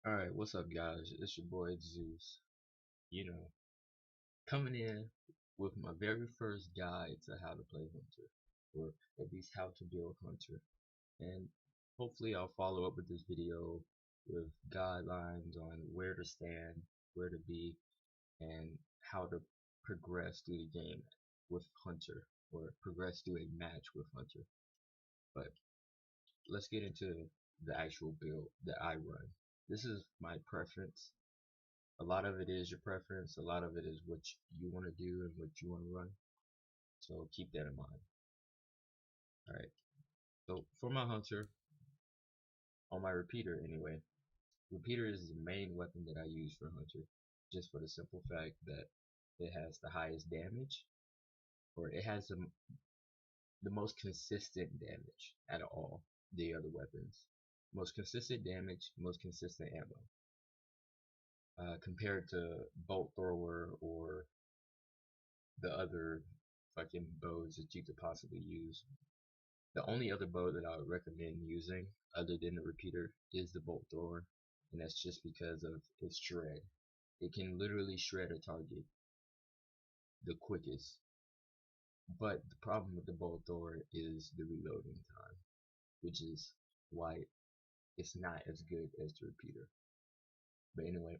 Alright, what's up guys? It's your boy Zeus. You know, coming in with my very first guide to how to play Hunter, or at least how to build Hunter. And hopefully I'll follow up with this video with guidelines on where to stand, where to be, and how to progress through the game with Hunter, or progress through a match with Hunter. But let's get into the actual build that I run. This is my preference. A lot of it is your preference, a lot of it is what you want to do and what you want to run, so keep that in mind. Alright, so for my hunter, on my repeater anyway, repeater is the main weapon that I use for hunter, just for the simple fact that it has the highest damage, or it has the most consistent damage out of all the other weapons. Most consistent damage, most consistent ammo. Compared to bolt thrower or the other fucking bows that you could possibly use. The only other bow that I would recommend using other than the repeater is the bolt thrower, and that's just because of its shred. It can literally shred a target the quickest. But the problem with the bolt thrower is the reloading time, which is why it's not as good as the repeater. But anyway,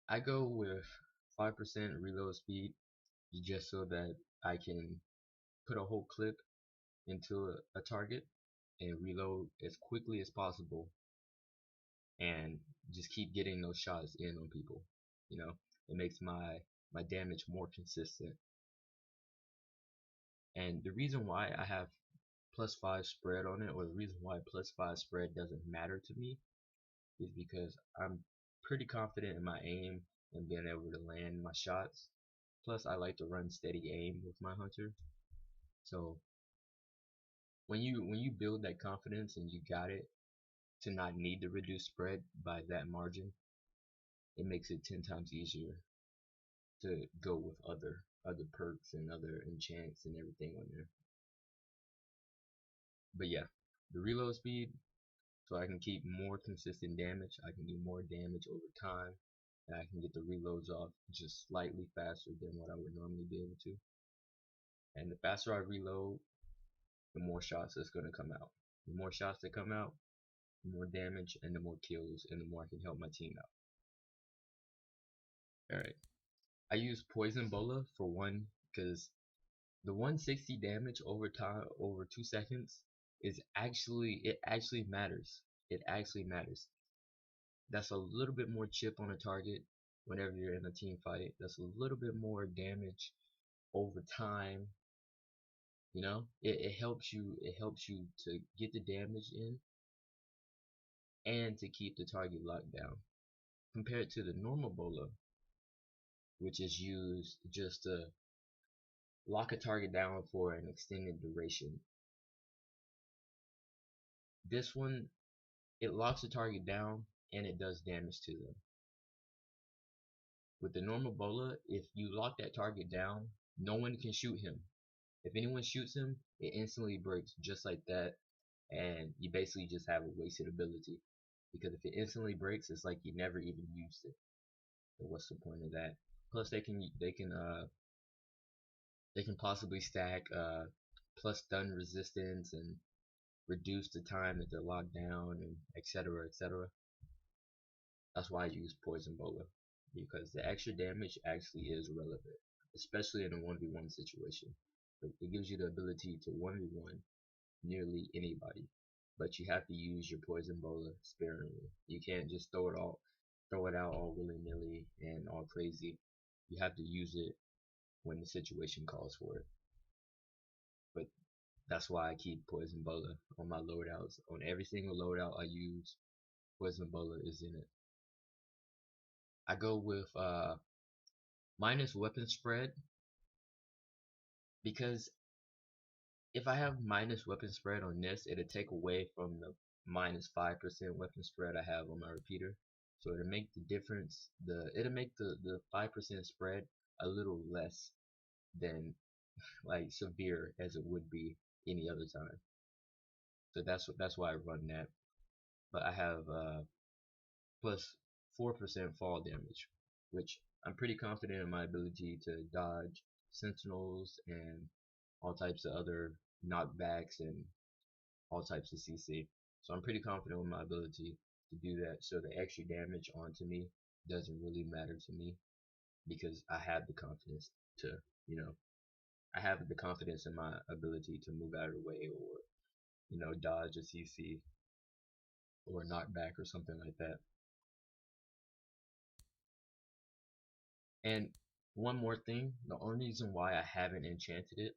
I go with 5% reload speed just so that I can put a whole clip into a target and reload as quickly as possible and just keep getting those shots in on people. You know, it makes my damage more consistent. And the reason why I have +5 spread on it, or the reason why +5 spread doesn't matter to me, is because I'm pretty confident in my aim and being able to land my shots. Plus I like to run steady aim with my hunter. So when you build that confidence and you got it to not need to reduce spread by that margin, it makes it 10 times easier to go with other perks and other enchants and everything on there. But yeah, the reload speed, so I can keep more consistent damage. I can do more damage over time, and I can get the reloads off just slightly faster than what I would normally be able to. And the faster I reload, the more shots that's going to come out. The more shots that come out, the more damage and the more kills, and the more I can help my team out. Alright, I use Poison Bola for one, because the 160 damage over time, over 2 seconds, is actually matters. It actually matters. That's a little bit more chip on a target whenever you're in a team fight. That's a little bit more damage over time. You know, it helps you. It helps you to get the damage in and to keep the target locked down. Compared to the normal bola, which is used just to lock a target down for an extended duration. This one, it locks the target down and it does damage to them. With the normal bola, if you lock that target down, no one can shoot him. If anyone shoots him, it instantly breaks just like that, and you basically just have a wasted ability. Because if it instantly breaks, it's like you never even used it. So what's the point of that? Plus, they can possibly stack plus stun resistance and reduce the time that they're locked down, and etc, etc. That's why I use Poison Bola, because the extra damage actually is relevant, especially in a 1v1 situation. It gives you the ability to 1v1 nearly anybody, but you have to use your Poison Bola sparingly. You can't just throw it out all willy-nilly and all crazy. You have to use it when the situation calls for it. But that's why I keep Poison Bola on my loadouts. On every single loadout I use, Poison Bola is in it. I go with minus weapon spread, because if I have minus weapon spread on this, it'll take away from the minus 5% weapon spread I have on my repeater. So it'll make the difference, it'll make the 5% spread a little less than like severe as it would be any other time. So that's why I run that. But I have plus 4% fall damage, which I'm pretty confident in my ability to dodge sentinels and all types of other knockbacks and all types of CC. So I'm pretty confident with my ability to do that. So the extra damage onto me doesn't really matter to me because I have the confidence to, you know, I have the confidence in my ability to move out of the way or, you know, dodge a CC or a knockback or something like that. And one more thing, the only reason why I haven't enchanted it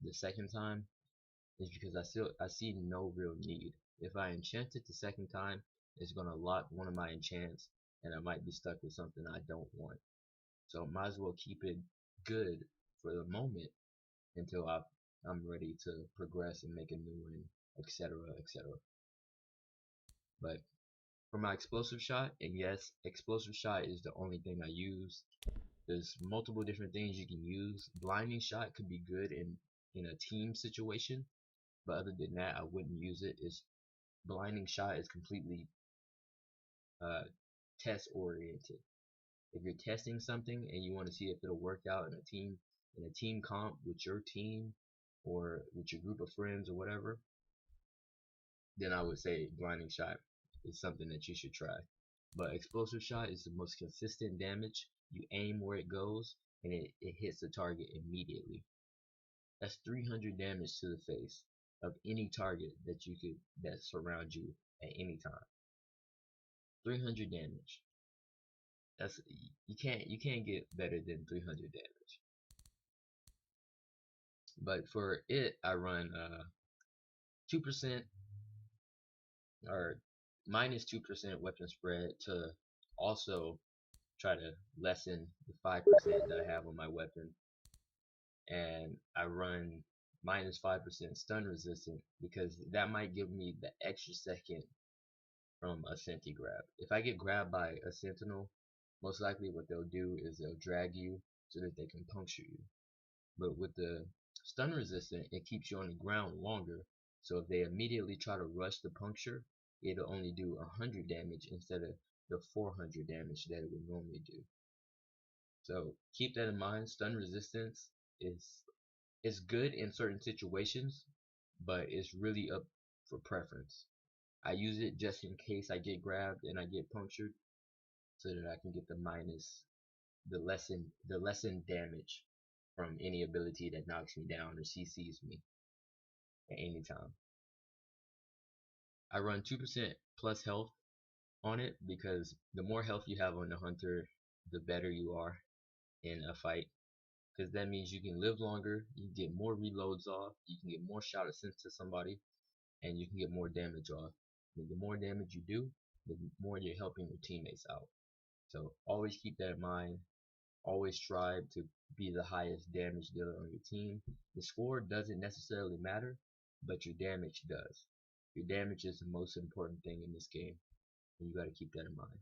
the second time is because I see no real need. If I enchant it the second time, it's gonna lock one of my enchants and I might be stuck with something I don't want. So might as well keep it good for the moment until I'm ready to progress and make a new one, etc., etc. But for my explosive shot, and yes, explosive shot is the only thing I use. There's multiple different things you can use. Blinding shot could be good in a team situation, but other than that, I wouldn't use it. Blinding shot is completely test oriented. If you're testing something and you want to see if it'll work out in a team comp with your team or with your group of friends or whatever, then I would say blinding shot is something that you should try. But explosive shot is the most consistent damage. You aim where it goes and it hits the target immediately. That's 300 damage to the face of any target that surrounds you at any time. 300 damage. That's you can't get better than 300 damage. But for it, I run 2% or minus 2% weapon spread to also try to lessen the 5% that I have on my weapon, and I run minus 5% stun resistant because that might give me the extra second from a senti grab. If I get grabbed by a sentinel, most likely what they'll do is they'll drag you so that they can puncture you. But with the stun resistant, it keeps you on the ground longer, so if they immediately try to rush the puncture, it'll only do 100 damage instead of the 400 damage that it would normally do. So keep that in mind. Stun resistance is good in certain situations, but it's really up for preference. I use it just in case I get grabbed and I get punctured, so that I can get the lessened damage from any ability that knocks me down or CCs me at any time. I run 2% plus health on it because the more health you have on the hunter, the better you are in a fight. Because that means you can live longer, you can get more reloads off, you can get more shot of sense to somebody, and you can get more damage off. And the more damage you do, the more you're helping your teammates out. So always keep that in mind. Always strive to be the highest damage dealer on your team. The score doesn't necessarily matter, but your damage does. Your damage is the most important thing in this game, and you got to keep that in mind.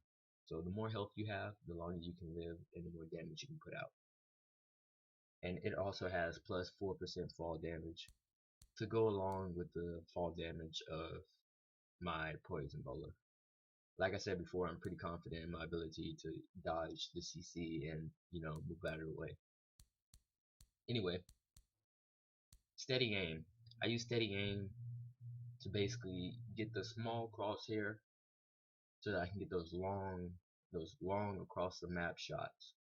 So the more health you have, the longer you can live, and the more damage you can put out. And it also has plus 4% fall damage to go along with the fall damage of my poison bowler. Like I said before, I'm pretty confident in my ability to dodge the CC and, you know, move out of the way. Anyway, steady aim. I use steady aim to basically get the small crosshair so that I can get those long across the map shots.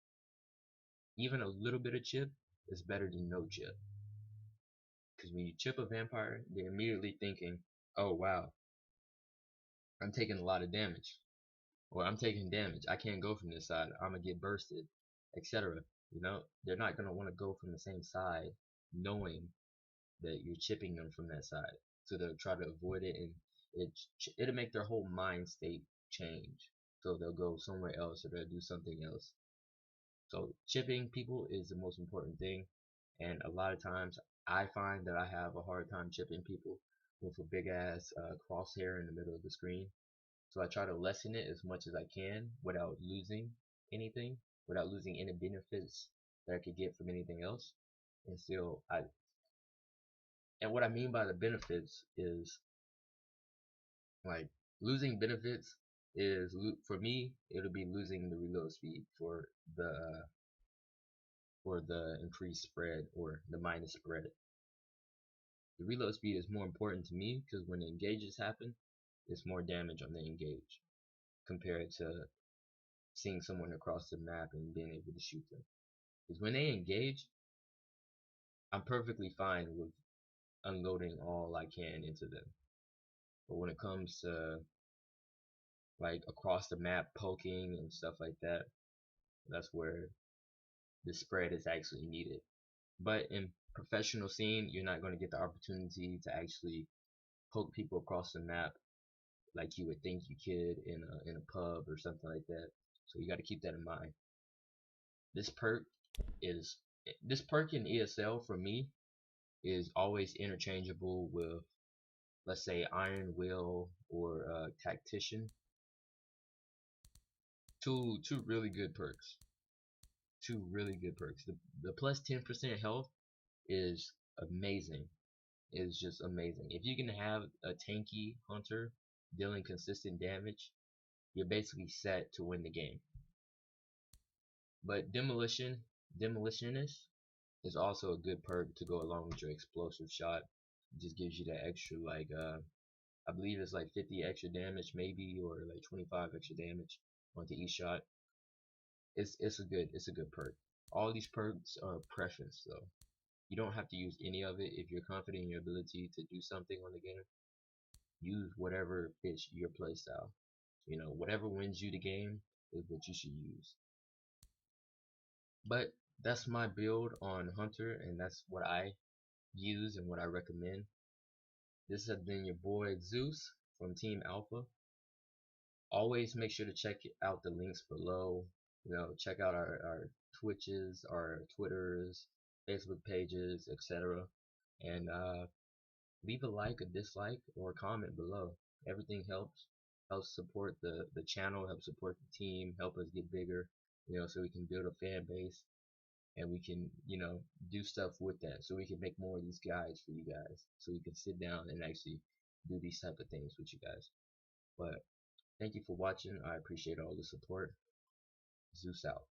Even a little bit of chip is better than no chip. Because when you chip a vampire, they're immediately thinking, oh wow, I'm taking a lot of damage. Or I'm taking damage. I can't go from this side. I'm gonna get bursted, etc. You know, they're not gonna want to go from the same side, knowing that you're chipping them from that side. So they'll try to avoid it, and it'll make their whole mind state change. So they'll go somewhere else, or they'll do something else. So chipping people is the most important thing, and a lot of times I find that I have a hard time chipping people with a big ass crosshair in the middle of the screen. So I try to lessen it as much as I can without losing anything, without losing any benefits that I could get from anything else. And still, and what I mean by the benefits is like losing benefits is for me it'll be losing the reload speed for the increased spread or the minus spread. The reload speed is more important to me because when the engages happen, it's more damage on the engage compared to seeing someone across the map and being able to shoot them. Because when they engage, I'm perfectly fine with unloading all I can into them. But when it comes to like across the map poking and stuff like that, that's where the spread is actually needed. But in professional scene, you're not going to get the opportunity to actually poke people across the map like you would think you could in a pub or something like that. So you got to keep that in mind. This perk is this perk in ESL for me is always interchangeable with, let's say, Iron Will or Tactician. Two really good perks. Two really good perks. The plus 10% health is amazing. Is just amazing. If you can have a tanky hunter dealing consistent damage, you're basically set to win the game. But demolitionist is also a good perk to go along with your explosive shot. It just gives you that extra like I believe it's like 50 extra damage maybe, or like 25 extra damage onto each shot. It's a good perk. All these perks are preference though. You don't have to use any of it if you're confident in your ability to do something on the game. Use whatever fits your playstyle. You know, whatever wins you the game is what you should use. But that's my build on Hunter, and that's what I use and what I recommend. This has been your boy Zeus from Team Alpha. Always make sure to check out the links below. You know, check out our Twitches, our Twitters, Facebook pages, etc. And leave a like, a dislike, or a comment below. Everything helps. Helps support the channel, helps support the team, help us get bigger, you know, so we can build a fan base and we can, you know, do stuff with that, so we can make more of these guides for you guys, so we can sit down and actually do these type of things with you guys. But thank you for watching. I appreciate all the support. Zeus out.